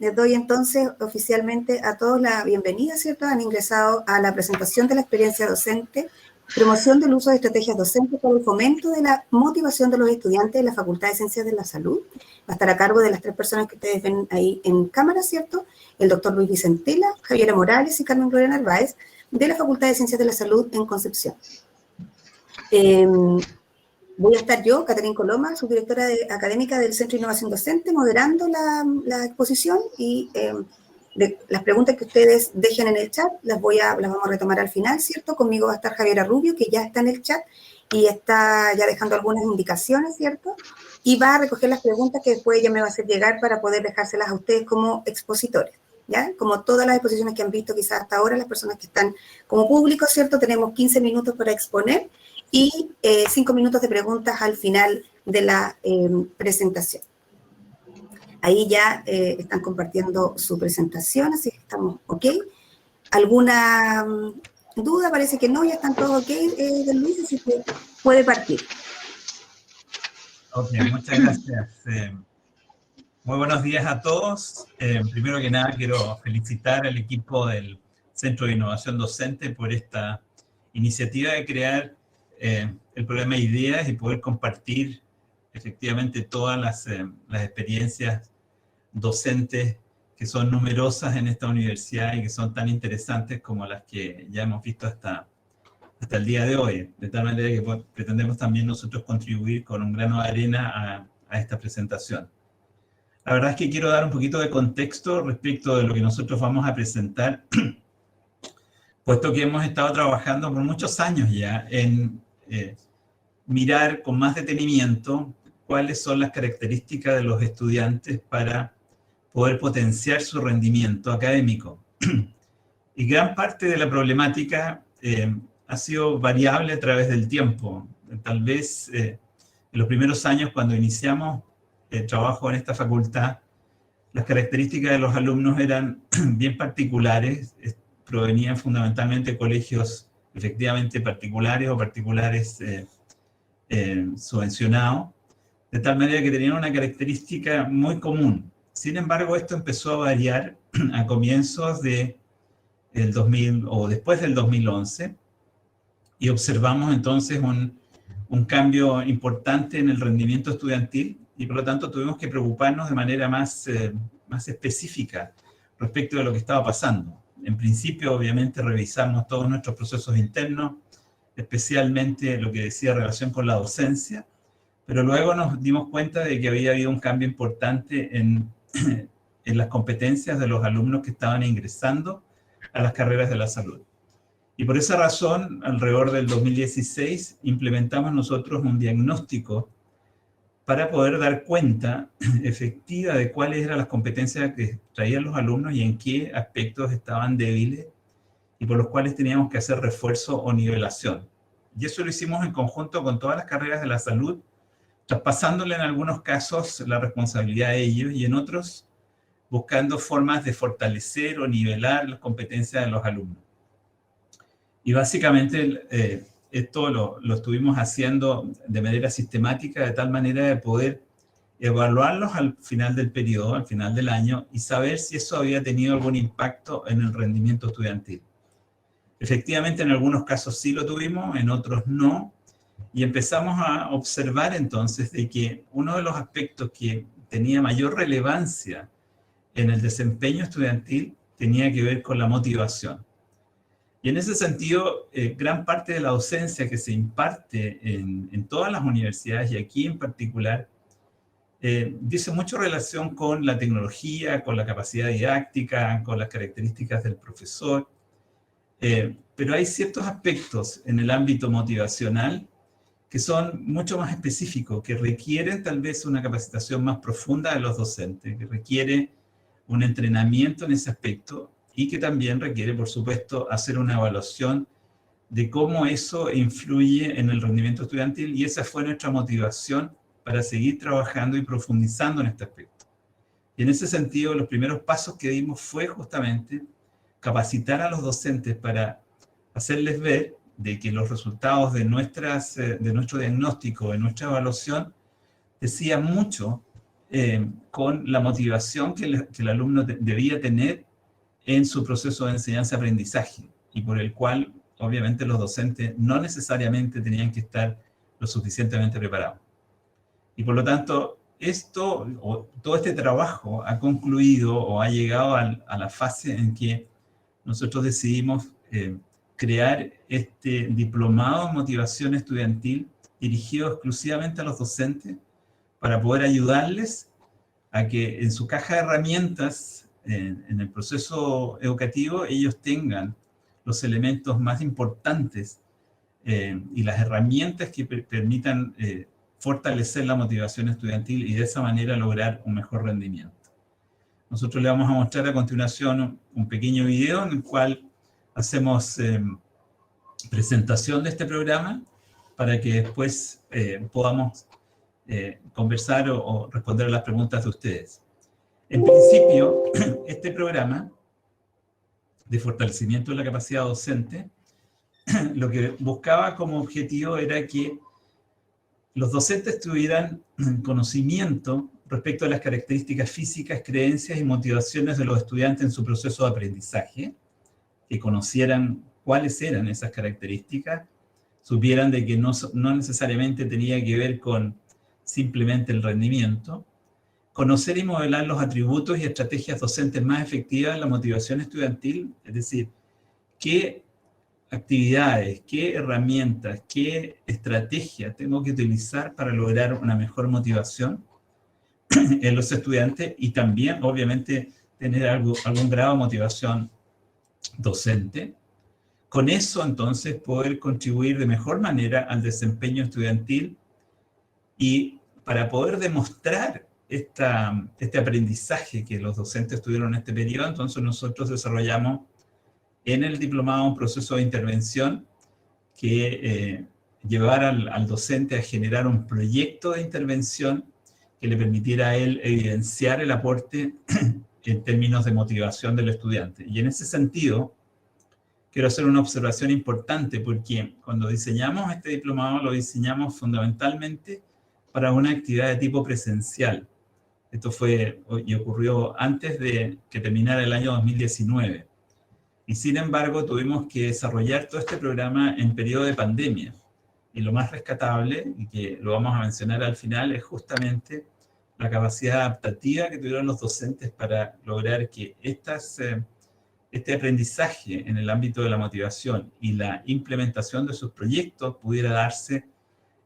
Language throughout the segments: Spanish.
Les doy entonces oficialmente a todos la bienvenida, ¿cierto? Han ingresado a la presentación de la experiencia docente, promoción del uso de estrategias docentes para el fomento de la motivación de los estudiantes de la Facultad de Ciencias de la Salud. Va a estar a cargo de las tres personas que ustedes ven ahí en cámara, ¿cierto? El doctor Luis Vicentela, Javiera Morales y Carmen Gloria Narváez, de la Facultad de Ciencias de la Salud en Concepción. Voy a estar yo, Caterina Coloma, subdirectora académica del Centro de Innovación Docente, moderando la exposición y las preguntas que ustedes dejen en el chat las vamos a retomar al final, ¿cierto? Conmigo va a estar Javiera Rubio, que ya está en el chat y está ya dejando algunas indicaciones, ¿cierto? Y va a recoger las preguntas que después ella me va a hacer llegar para poder dejárselas a ustedes como expositores, ¿ya? Como todas las exposiciones que han visto quizás hasta ahora, las personas que están como público, ¿cierto? Tenemos 15 minutos para exponer y 5 minutos de preguntas al final de la presentación. Ahí ya están compartiendo su presentación, así que estamos ok. ¿Alguna duda? Parece que no, ya están todos ok, don Luis, así que puede partir. Ok, muchas gracias. Muy buenos días a todos. Primero que nada, quiero felicitar al equipo del Centro de Innovación Docente por esta iniciativa de crear el programa de ideas y poder compartir efectivamente todas las experiencias docentes que son numerosas en esta universidad y que son tan interesantes como las que ya hemos visto hasta el día de hoy. De tal manera que pretendemos también nosotros contribuir con un grano de arena a esta presentación. La verdad es que quiero dar un poquito de contexto respecto de lo que nosotros vamos a presentar, puesto que hemos estado trabajando por muchos años ya en mirar con más detenimiento cuáles son las características de los estudiantes para poder potenciar su rendimiento académico. Y gran parte de la problemática ha sido variable a través del tiempo. Tal vez en los primeros años, cuando iniciamos el trabajo en esta facultad, las características de los alumnos eran bien particulares, provenían fundamentalmente de colegios efectivamente particulares o particulares subvencionados, de tal manera que tenían una característica muy común. Sin embargo, esto empezó a variar a comienzos del 2000 o después del 2011 y observamos entonces un cambio importante en el rendimiento estudiantil y por lo tanto tuvimos que preocuparnos de manera más específica respecto de lo que estaba pasando. En principio, obviamente, revisamos todos nuestros procesos internos, especialmente lo que decía relación con la docencia, pero luego nos dimos cuenta de que había habido un cambio importante en las competencias de los alumnos que estaban ingresando a las carreras de la salud. Y por esa razón, alrededor del 2016, implementamos nosotros un diagnóstico para poder dar cuenta efectiva de cuáles eran las competencias que traían los alumnos y en qué aspectos estaban débiles y por los cuales teníamos que hacer refuerzo o nivelación. Y eso lo hicimos en conjunto con todas las carreras de la salud, traspasándole en algunos casos la responsabilidad a ellos y en otros buscando formas de fortalecer o nivelar las competencias de los alumnos. Y básicamente esto lo estuvimos haciendo de manera sistemática, de tal manera de poder evaluarlos al final del periodo, al final del año, y saber si eso había tenido algún impacto en el rendimiento estudiantil. Efectivamente, en algunos casos sí lo tuvimos, en otros no, y empezamos a observar entonces de que uno de los aspectos que tenía mayor relevancia en el desempeño estudiantil tenía que ver con la motivación. Y en ese sentido, gran parte de la docencia que se imparte en todas las universidades, y aquí en particular, dice mucho relación con la tecnología, con la capacidad didáctica, con las características del profesor, pero hay ciertos aspectos en el ámbito motivacional que son mucho más específicos, que requieren tal vez una capacitación más profunda de los docentes, que requiere un entrenamiento en ese aspecto y que también requiere, por supuesto, hacer una evaluación de cómo eso influye en el rendimiento estudiantil, y esa fue nuestra motivación para seguir trabajando y profundizando en este aspecto. Y en ese sentido, los primeros pasos que dimos fue justamente capacitar a los docentes para hacerles ver de que los resultados de nuestro diagnóstico, de nuestra evaluación, decían mucho con la motivación que el alumno debía tener en su proceso de enseñanza-aprendizaje, y por el cual, obviamente, los docentes no necesariamente tenían que estar lo suficientemente preparados. Y por lo tanto, todo este trabajo ha concluido o ha llegado a la fase en que nosotros decidimos crear este diplomado en motivación estudiantil dirigido exclusivamente a los docentes para poder ayudarles a que en su caja de herramientas, en el proceso educativo, ellos tengan los elementos más importantes y las herramientas que permitan fortalecer la motivación estudiantil y de esa manera lograr un mejor rendimiento. Nosotros le vamos a mostrar a continuación un pequeño video en el cual hacemos presentación de este programa para que después podamos conversar o responder a las preguntas de ustedes. En principio, este programa de fortalecimiento de la capacidad docente, lo que buscaba como objetivo era que los docentes tuvieran conocimiento respecto a las características físicas, creencias y motivaciones de los estudiantes en su proceso de aprendizaje, que conocieran cuáles eran esas características, supieran de que no necesariamente tenía que ver con simplemente el rendimiento, conocer y modelar los atributos y estrategias docentes más efectivas en la motivación estudiantil, es decir, qué actividades, qué herramientas, qué estrategias tengo que utilizar para lograr una mejor motivación en los estudiantes y también, obviamente, tener algún grado de motivación docente. Con eso, entonces, poder contribuir de mejor manera al desempeño estudiantil y para poder demostrar este aprendizaje que los docentes tuvieron en este periodo, entonces nosotros desarrollamos en el diplomado un proceso de intervención que llevara al docente a generar un proyecto de intervención que le permitiera a él evidenciar el aporte en términos de motivación del estudiante. Y en ese sentido, quiero hacer una observación importante, porque cuando diseñamos este diplomado, lo diseñamos fundamentalmente para una actividad de tipo presencial. Esto fue y ocurrió antes de que terminara el año 2019. Y sin embargo, tuvimos que desarrollar todo este programa en periodo de pandemia. Y lo más rescatable, y que lo vamos a mencionar al final, es justamente la capacidad adaptativa que tuvieron los docentes para lograr que este aprendizaje en el ámbito de la motivación y la implementación de sus proyectos pudiera darse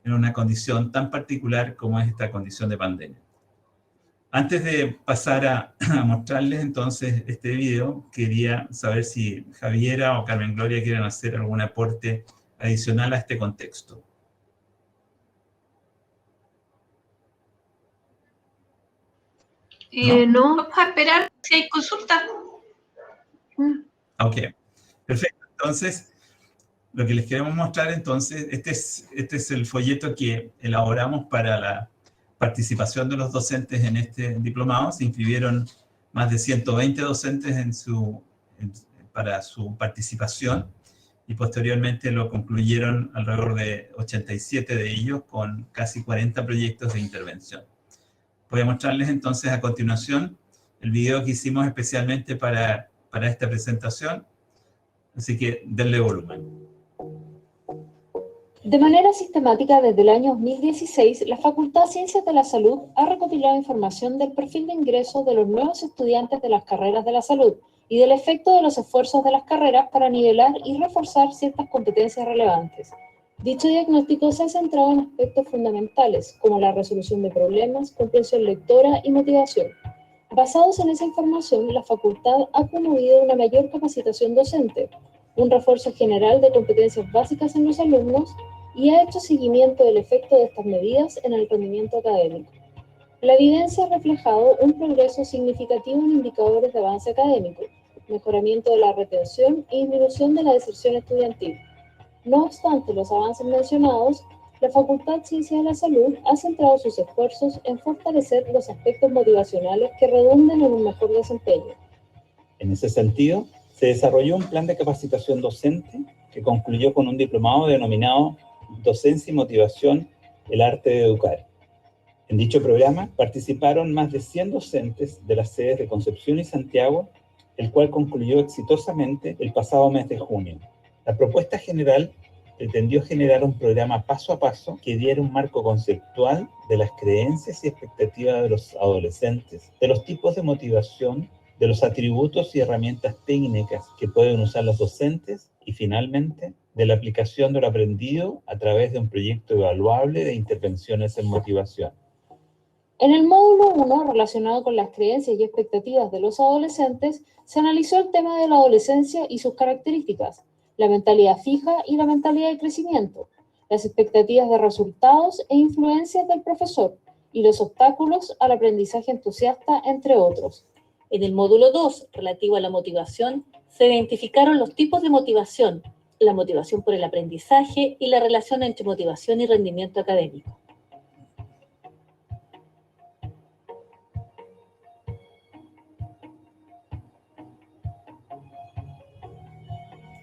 en una condición tan particular como es esta condición de pandemia. Antes de pasar a mostrarles entonces este video, quería saber si Javiera o Carmen Gloria quieren hacer algún aporte adicional a este contexto. No, vamos a esperar si hay consultas. Ok, perfecto. Entonces, lo que les queremos mostrar entonces, este es el folleto que elaboramos para la participación de los docentes en este diplomado. Se inscribieron más de 120 docentes para su participación y posteriormente lo concluyeron alrededor de 87 de ellos con casi 40 proyectos de intervención. Voy a mostrarles entonces a continuación el video que hicimos especialmente para esta presentación, así que denle volumen. De manera sistemática, desde el año 2016, la Facultad de Ciencias de la Salud ha recopilado información del perfil de ingreso de los nuevos estudiantes de las carreras de la salud y del efecto de los esfuerzos de las carreras para nivelar y reforzar ciertas competencias relevantes. Dicho diagnóstico se ha centrado en aspectos fundamentales, como la resolución de problemas, comprensión lectora y motivación. Basados en esa información, la Facultad ha promovido una mayor capacitación docente, un refuerzo general de competencias básicas en los alumnos y ha hecho seguimiento del efecto de estas medidas en el rendimiento académico. La evidencia ha reflejado un progreso significativo en indicadores de avance académico, mejoramiento de la retención y disminución de la deserción estudiantil. No obstante los avances mencionados, la Facultad de Ciencias de la Salud ha centrado sus esfuerzos en fortalecer los aspectos motivacionales que redunden en un mejor desempeño. En ese sentido, se desarrolló un plan de capacitación docente que concluyó con un diplomado denominado Docencia y Motivación, el arte de educar. En dicho programa participaron más de 100 docentes de las sedes de Concepción y Santiago, el cual concluyó exitosamente el pasado mes de junio. La propuesta general pretendió generar un programa paso a paso que diera un marco conceptual de las creencias y expectativas de los adolescentes, de los tipos de motivación, de los atributos y herramientas técnicas que pueden usar los docentes y, finalmente, de la aplicación de lo aprendido a través de un proyecto evaluable de intervenciones en motivación. En el módulo 1, relacionado con las creencias y expectativas de los adolescentes, se analizó el tema de la adolescencia y sus características, la mentalidad fija y la mentalidad de crecimiento, las expectativas de resultados e influencias del profesor y los obstáculos al aprendizaje entusiasta, entre otros. En el módulo 2, relativo a la motivación, se identificaron los tipos de motivación, la motivación por el aprendizaje y la relación entre motivación y rendimiento académico.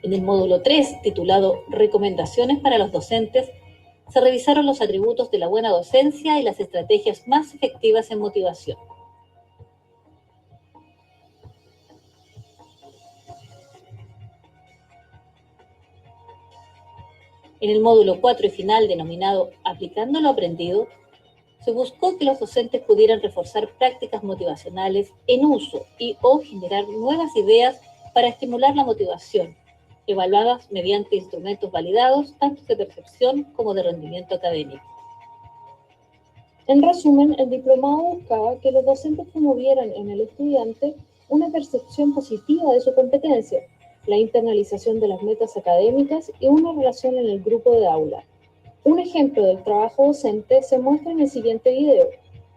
En el módulo 3, titulado Recomendaciones para los docentes, se revisaron los atributos de la buena docencia y las estrategias más efectivas en motivación. En el módulo 4 y final, denominado Aplicando lo aprendido, se buscó que los docentes pudieran reforzar prácticas motivacionales en uso y/o generar nuevas ideas para estimular la motivación, evaluadas mediante instrumentos validados, tanto de percepción como de rendimiento académico. En resumen, el diplomado buscaba que los docentes promovieran en el estudiante una percepción positiva de su competencia, la internalización de las metas académicas y una relación en el grupo de aula. Un ejemplo del trabajo docente se muestra en el siguiente video,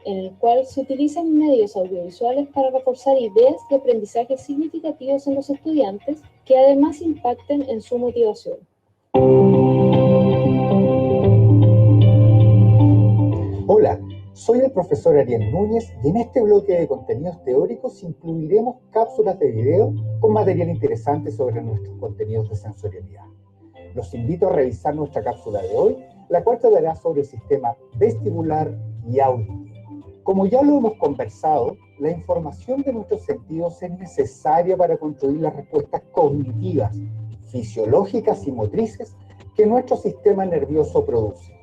en el cual se utilizan medios audiovisuales para reforzar ideas de aprendizaje significativos en los estudiantes que además impacten en su motivación. Hola, soy el profesor Ariel Núñez y en este bloque de contenidos teóricos incluiremos cápsulas de video con material interesante sobre nuestros contenidos de sensorialidad. Los invito a revisar nuestra cápsula de hoy, la cual tratará sobre el sistema vestibular y auditivo. Como ya lo hemos conversado, la información de nuestros sentidos es necesaria para construir las respuestas cognitivas, fisiológicas y motrices que nuestro sistema nervioso produce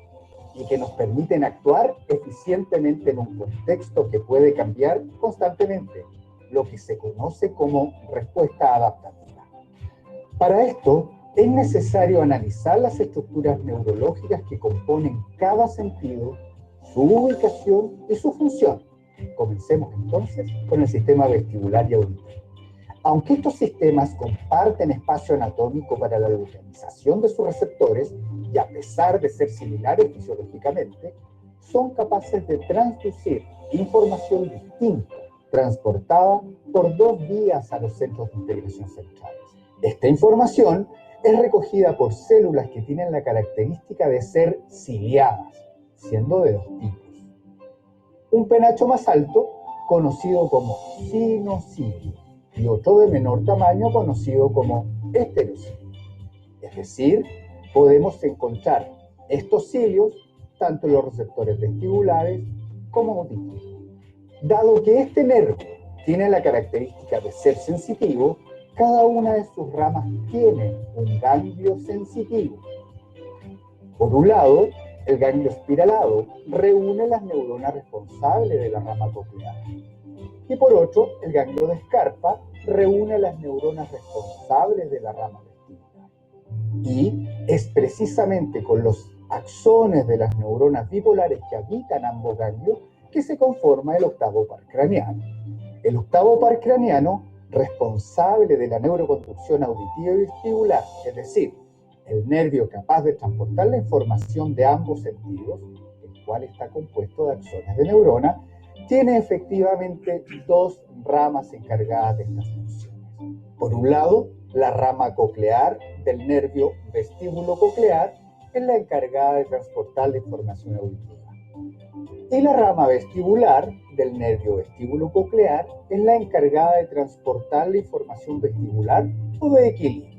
y que nos permiten actuar eficientemente en un contexto que puede cambiar constantemente, lo que se conoce como respuesta adaptativa. Para esto, es necesario analizar las estructuras neurológicas que componen cada sentido, su ubicación y su función. Comencemos entonces con el sistema vestibular y auditivo. Aunque estos sistemas comparten espacio anatómico para la localización de sus receptores, y a pesar de ser similares fisiológicamente, son capaces de transducir información distinta, transportada por dos vías a los centros de integración centrales. Esta información es recogida por células que tienen la característica de ser ciliadas, siendo de dos tipos. Un penacho más alto, conocido como sinocilio, y otro de menor tamaño, conocido como estereocilio. Es decir, podemos encontrar estos cilios tanto en los receptores vestibulares como auditivos. Dado que este nervio tiene la característica de ser sensitivo, cada una de sus ramas tiene un ganglio sensitivo. Por un lado, el ganglio espiralado reúne las neuronas responsables de la rama coclear. Y por otro, el ganglio de Scarpa reúne las neuronas responsables de la rama vestibular. Y es precisamente con los axones de las neuronas bipolares que habitan ambos ganglios que se conforma el octavo par craneano. El octavo par craneano, responsable de la neuroconducción auditiva y vestibular, es decir, el nervio capaz de transportar la información de ambos sentidos, el cual está compuesto de axones de neurona, tiene efectivamente dos ramas encargadas de estas funciones. Por un lado, la rama coclear del nervio vestíbulo coclear es la encargada de transportar la información auditiva. Y la rama vestibular del nervio vestíbulo coclear es la encargada de transportar la información vestibular o de equilibrio.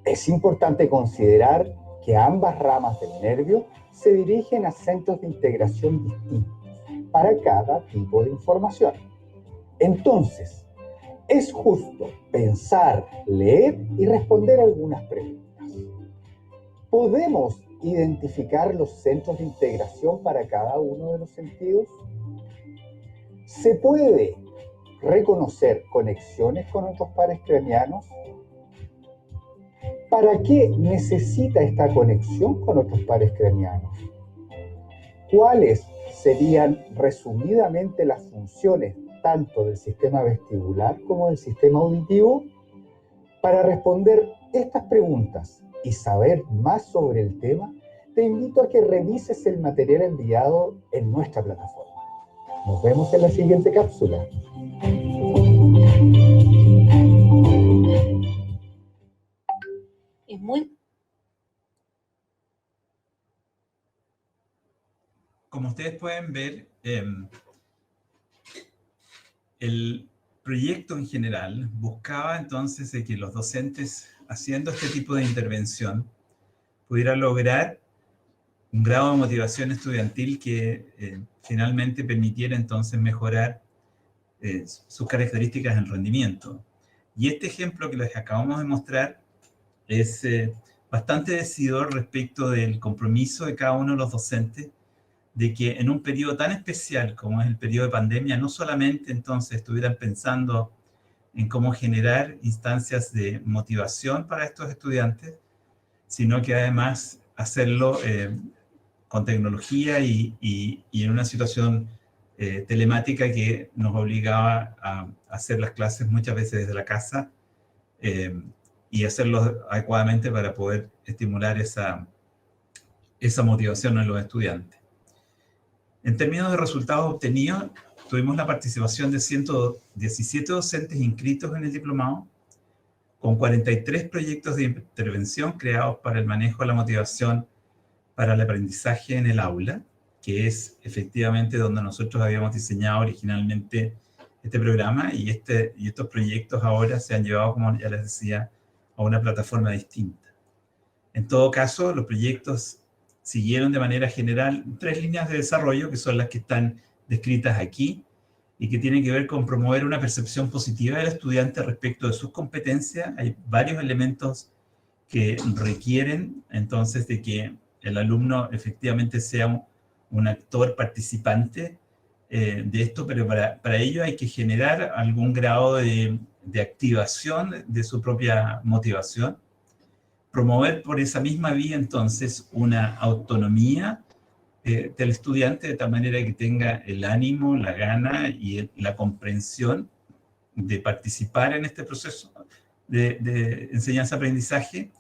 Es importante considerar que ambas ramas del nervio se dirigen a centros de integración distintos para cada tipo de información. Entonces, es justo pensar, leer y responder algunas preguntas. ¿Podemos identificar los centros de integración para cada uno de los sentidos? ¿Se puede reconocer conexiones con otros pares craneanos? ¿Para qué necesita esta conexión con otros pares craneanos? ¿Cuáles serían resumidamente las funciones tanto del sistema vestibular como del sistema auditivo? Para responder estas preguntas y saber más sobre el tema, te invito a que revises el material enviado en nuestra plataforma. Nos vemos en la siguiente cápsula. Es muy... Como ustedes pueden ver, el proyecto en general buscaba entonces de que los docentes, haciendo este tipo de intervención, pudieran lograr un grado de motivación estudiantil que finalmente permitiera entonces mejorar sus características en rendimiento. Y este ejemplo que les acabamos de mostrar es bastante decidor respecto del compromiso de cada uno de los docentes de que en un periodo tan especial como es el periodo de pandemia, no solamente entonces estuvieran pensando en cómo generar instancias de motivación para estos estudiantes, sino que además hacerlo con tecnología y en una situación telemática que nos obligaba a hacer las clases muchas veces desde la casa y hacerlo adecuadamente para poder estimular esa motivación en los estudiantes. En términos de resultados obtenidos, tuvimos la participación de 117 docentes inscritos en el diplomado, con 43 proyectos de intervención creados para el manejo de la motivación para el aprendizaje en el aula, que es efectivamente donde nosotros habíamos diseñado originalmente este programa, y estos proyectos ahora se han llevado, como ya les decía, a una plataforma distinta. En todo caso, los proyectos siguieron de manera general 3 líneas de desarrollo, que son las que están descritas aquí, y que tienen que ver con promover una percepción positiva del estudiante respecto de sus competencias. Hay varios elementos que requieren, entonces, de que el alumno efectivamente sea un actor participante de esto, pero para ello hay que generar algún grado de activación de su propia motivación. Promover por esa misma vía, entonces, una autonomía del estudiante, de tal manera que tenga el ánimo, la gana y la comprensión de participar en este proceso de enseñanza-aprendizaje,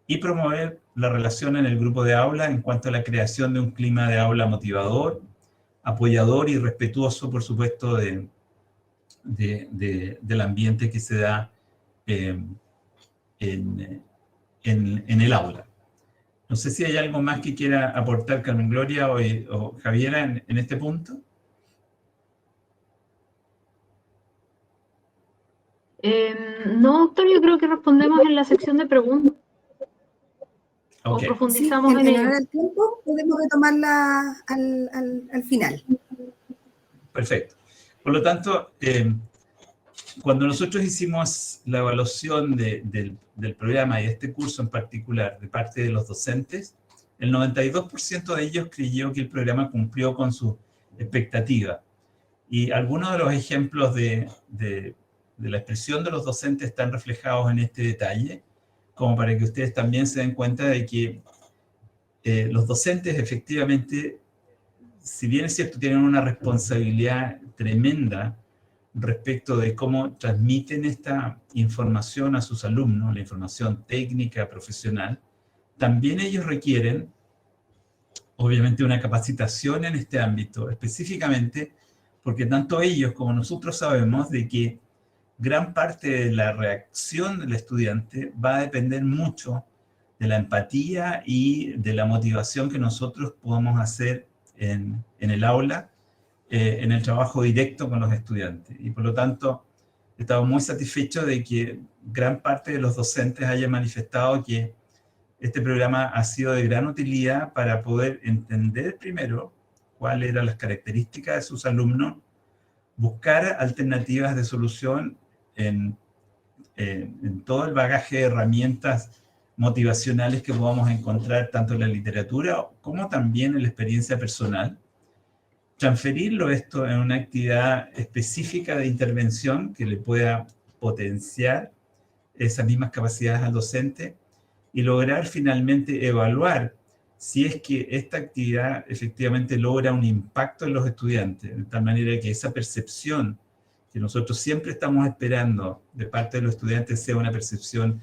y promover la relación en el grupo de aula en cuanto a la creación de un clima de aula motivador, apoyador y respetuoso, por supuesto, del ambiente que se da en el aula. No sé si hay algo más que quiera aportar Carmen Gloria o Javiera en este punto. No, doctor, yo creo que respondemos en la sección de preguntas. Okay. O profundizamos sí, en honor al tiempo, podemos retomarla al final. Perfecto. Por lo tanto, cuando nosotros hicimos la evaluación del programa y de este curso en particular de parte de los docentes, el 92% de ellos creyó que el programa cumplió con su expectativa. Y algunos de los ejemplos de la expresión de los docentes están reflejados en este detalle, como para que ustedes también se den cuenta de que los docentes efectivamente, si bien es cierto, tienen una responsabilidad tremenda respecto de cómo transmiten esta información a sus alumnos, la información técnica, profesional, también ellos requieren, obviamente, una capacitación en este ámbito, específicamente porque tanto ellos como nosotros sabemos de que gran parte de la reacción del estudiante va a depender mucho de la empatía y de la motivación que nosotros podamos hacer en el aula, en el trabajo directo con los estudiantes. Y por lo tanto, estamos muy satisfechos de que gran parte de los docentes hayan manifestado que este programa ha sido de gran utilidad para poder entender primero cuáles eran las características de sus alumnos, buscar alternativas de solución en todo el bagaje de herramientas motivacionales que podamos encontrar tanto en la literatura como también en la experiencia personal, transferirlo esto en una actividad específica de intervención que le pueda potenciar esas mismas capacidades al docente y lograr finalmente evaluar si es que esta actividad efectivamente logra un impacto en los estudiantes, de tal manera que esa percepción que nosotros siempre estamos esperando de parte de los estudiantes sea una percepción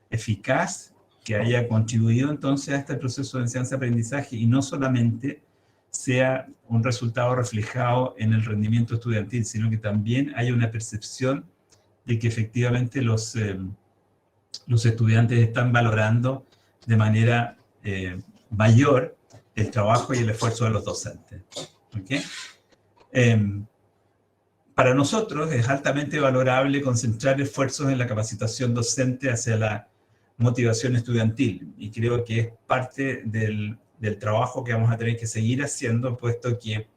eficaz, que haya contribuido entonces a este proceso de enseñanza-aprendizaje y no solamente sea un resultado reflejado en el rendimiento estudiantil, sino que también haya una percepción de que efectivamente los estudiantes están valorando de manera mayor el trabajo y el esfuerzo de los docentes. ¿Okay? Para nosotros es altamente valorable concentrar esfuerzos en la capacitación docente hacia la motivación estudiantil, y creo que es parte del trabajo que vamos a tener que seguir haciendo, puesto que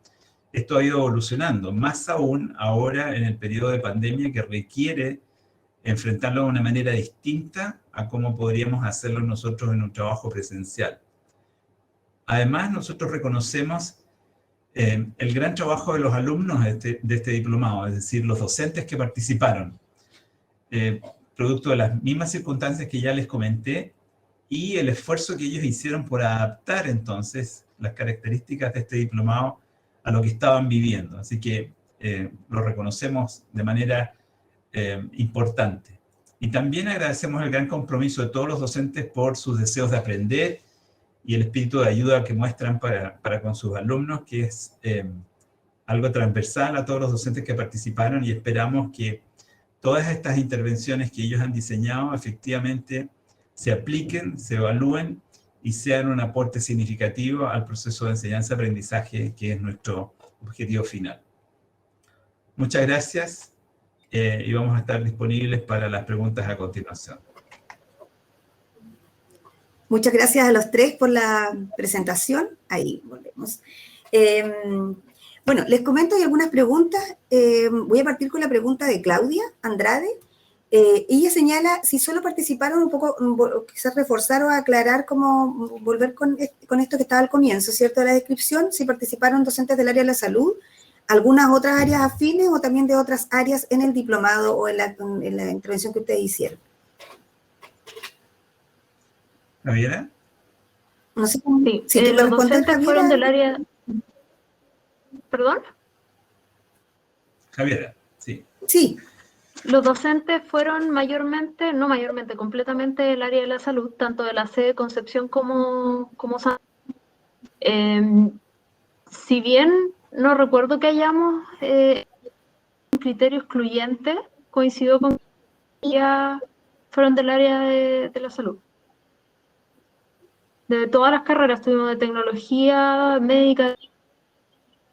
esto ha ido evolucionando, más aún ahora en el periodo de pandemia que requiere enfrentarlo de una manera distinta a cómo podríamos hacerlo nosotros en un trabajo presencial. Además, nosotros reconocemos el gran trabajo de los alumnos de este diplomado, es decir, los docentes que participaron, producto de las mismas circunstancias que ya les comenté, y el esfuerzo que ellos hicieron por adaptar entonces las características de este diplomado a lo que estaban viviendo. Así que lo reconocemos de manera importante. Y también agradecemos el gran compromiso de todos los docentes por sus deseos de aprender y el espíritu de ayuda que muestran para con sus alumnos, que es algo transversal a todos los docentes que participaron, y esperamos que todas estas intervenciones que ellos han diseñado efectivamente se apliquen, se evalúen y sean un aporte significativo al proceso de enseñanza-aprendizaje, que es nuestro objetivo final. Muchas gracias y vamos a estar disponibles para las preguntas a continuación. Muchas gracias a los tres por la presentación. Ahí volvemos. Bueno, les comento, hay algunas preguntas. Voy a partir con la pregunta de Claudia Andrade. Ella señala si solo participaron un poco, quizás reforzar o aclarar cómo volver con esto que estaba al comienzo, ¿cierto? De la descripción, si participaron docentes del área de la salud, algunas otras áreas afines o también de otras áreas en el diplomado o en la intervención que ustedes hicieron. ¿Javiera? No sé cómo. Sí, Si tú los respondes, docentes fueron del área... ¿Perdón? Javiera, sí. Sí. Los docentes fueron completamente del área de la salud, tanto de la sede de Concepción como San. Si bien no recuerdo que hayamos un criterio excluyente, coincidió con que ya fueron del área de la salud. De todas las carreras tuvimos de tecnología, médica,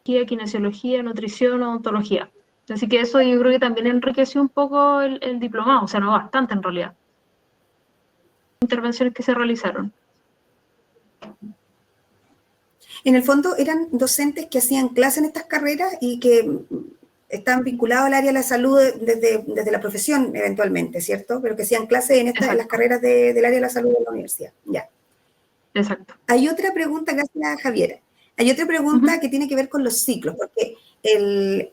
kinesiología, nutrición, odontología. Así que eso yo creo que también enriqueció un poco el diplomado, o sea, no bastante en realidad. Intervenciones que se realizaron. En el fondo eran docentes que hacían clase en estas carreras y que están vinculados al área de la salud desde la profesión eventualmente, ¿cierto? Pero que hacían clase en las carreras del área de la salud de la universidad. Ya. Exacto. Hay otra pregunta, gracias Javiera. Hay otra pregunta que tiene que ver con los ciclos, porque el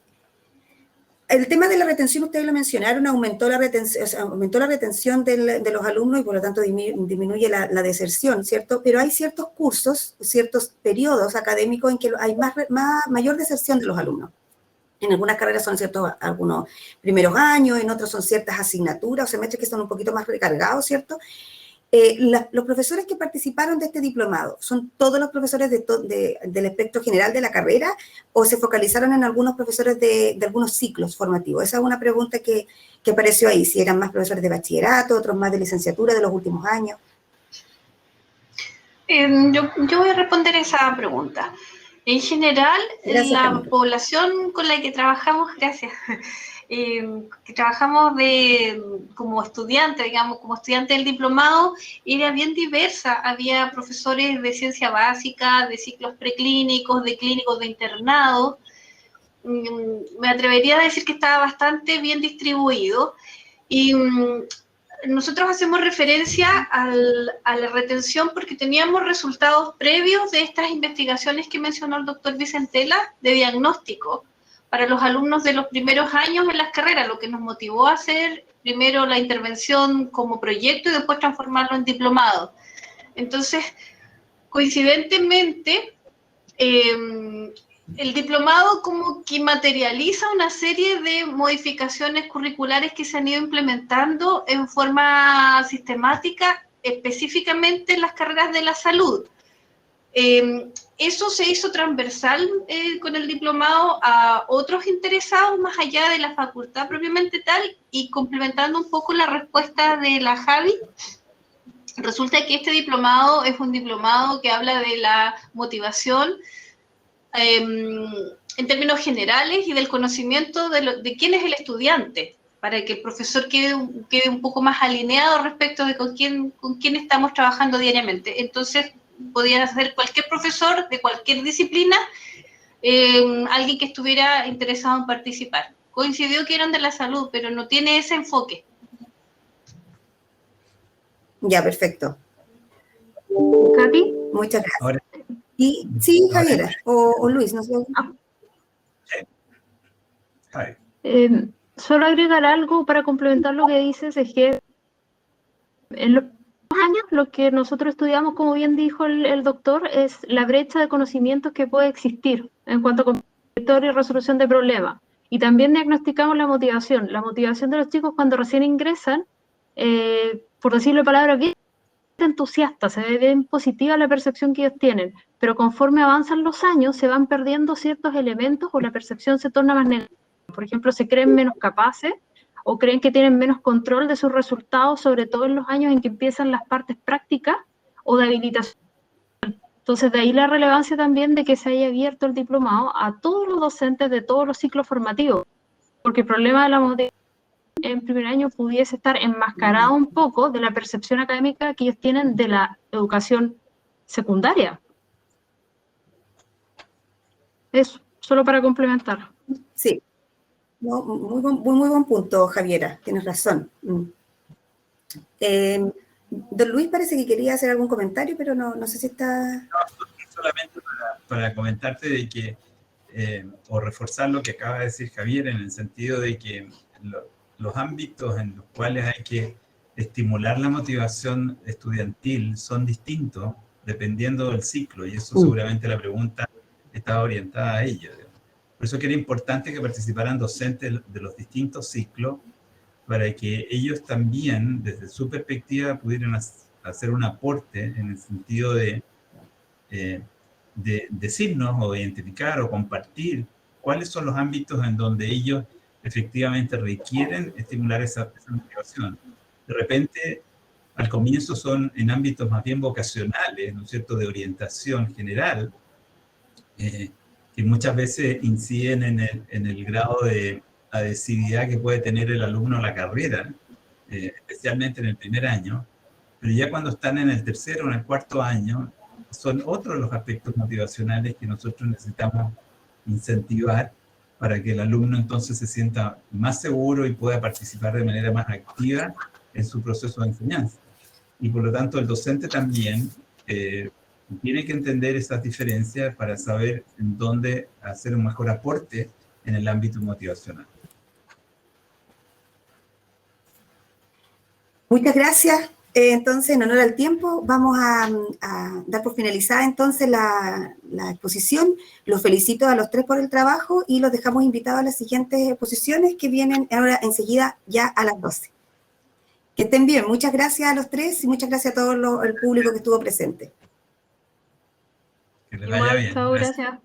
tema de la retención, ustedes lo mencionaron, aumentó la retención de los alumnos y por lo tanto disminuye la deserción, ¿cierto? Pero hay ciertos cursos, ciertos periodos académicos en que hay mayor deserción de los alumnos. En algunas carreras son algunos primeros años, en otros son ciertas asignaturas o semestres que son un poquito más recargados, ¿cierto? Los profesores que participaron de este diplomado, ¿son todos los profesores del espectro general de la carrera o se focalizaron en algunos profesores de algunos ciclos formativos? Esa es una pregunta que apareció ahí, si eran más profesores de bachillerato, otros más de licenciatura de los últimos años. Yo voy a responder esa pregunta. En general, Gracias, la Camila. población con la que trabajamos, gracias, que trabajamos como estudiante, digamos, como estudiante del diplomado, era bien diversa. Había profesores de ciencia básica, de ciclos preclínicos, de clínicos de internado. Me atrevería a decir que estaba bastante bien distribuido. Y nosotros hacemos referencia a la retención porque teníamos resultados previos de estas investigaciones que mencionó el doctor Vicentela de diagnóstico para los alumnos de los primeros años en las carreras, lo que nos motivó a hacer primero la intervención como proyecto y después transformarlo en diplomado. Entonces, coincidentemente, el diplomado como que materializa una serie de modificaciones curriculares que se han ido implementando en forma sistemática, específicamente en las carreras de la salud. Eso se hizo transversal con el diplomado a otros interesados más allá de la facultad propiamente tal, y complementando un poco la respuesta de la Javi, resulta que este diplomado es un diplomado que habla de la motivación en términos generales y del conocimiento de quién es el estudiante, para que el profesor quede un poco más alineado respecto de con quién estamos trabajando diariamente. Entonces, podía ser cualquier profesor de cualquier disciplina, alguien que estuviera interesado en participar. Coincidió que eran de la salud, pero no tiene ese enfoque. Ya, perfecto. ¿Katy? Muchas gracias. Ahora, Y sí, Javiera, o Luis, no sé. Javi. Solo agregar algo para complementar lo que dices, es que en los años lo que nosotros estudiamos, como bien dijo el doctor, es la brecha de conocimientos que puede existir en cuanto a complementario y resolución de problemas. Y también diagnosticamos la motivación. La motivación de los chicos cuando recién ingresan, por decirlo de palabras bien entusiasta, se ve bien positiva la percepción que ellos tienen, pero conforme avanzan los años se van perdiendo ciertos elementos o la percepción se torna más negativa. Por ejemplo, se creen menos capaces o creen que tienen menos control de sus resultados, sobre todo en los años en que empiezan las partes prácticas o de habilitación. Entonces, de ahí la relevancia también de que se haya abierto el diplomado a todos los docentes de todos los ciclos formativos, porque el problema de la motivación en primer año pudiese estar enmascarado un poco de la percepción académica que ellos tienen de la educación secundaria. Eso, solo para complementar. Sí, no, muy buen punto, Javiera, tienes razón. Don Luis parece que quería hacer algún comentario, pero no sé si está... No, solamente para comentarte de que, o reforzar lo que acaba de decir Javier, en el sentido de que los ámbitos en los cuales hay que estimular la motivación estudiantil son distintos dependiendo del ciclo, y eso seguramente la pregunta estaba orientada a ello. Por eso que era importante que participaran docentes de los distintos ciclos, para que ellos también, desde su perspectiva, pudieran hacer un aporte en el sentido de decirnos o identificar o compartir cuáles son los ámbitos en donde ellos efectivamente requieren estimular esa motivación. De repente, al comienzo son en ámbitos más bien vocacionales, ¿no es cierto?, de orientación general, que muchas veces inciden en el grado de adhesividad que puede tener el alumno a la carrera, especialmente en el primer año, pero ya cuando están en el tercero o en el cuarto año, son otros los aspectos motivacionales que nosotros necesitamos incentivar para que el alumno entonces se sienta más seguro y pueda participar de manera más activa en su proceso de enseñanza. Y por lo tanto el docente también tiene que entender esas diferencias para saber en dónde hacer un mejor aporte en el ámbito motivacional. Muchas gracias. Entonces, en honor al tiempo, vamos a dar por finalizada entonces la exposición. Los felicito a los tres por el trabajo y los dejamos invitados a las siguientes exposiciones que vienen ahora enseguida ya a las 12. Que estén bien. Muchas gracias a los tres y muchas gracias a todo el público que estuvo presente. Que les vaya bien. Chao, gracias.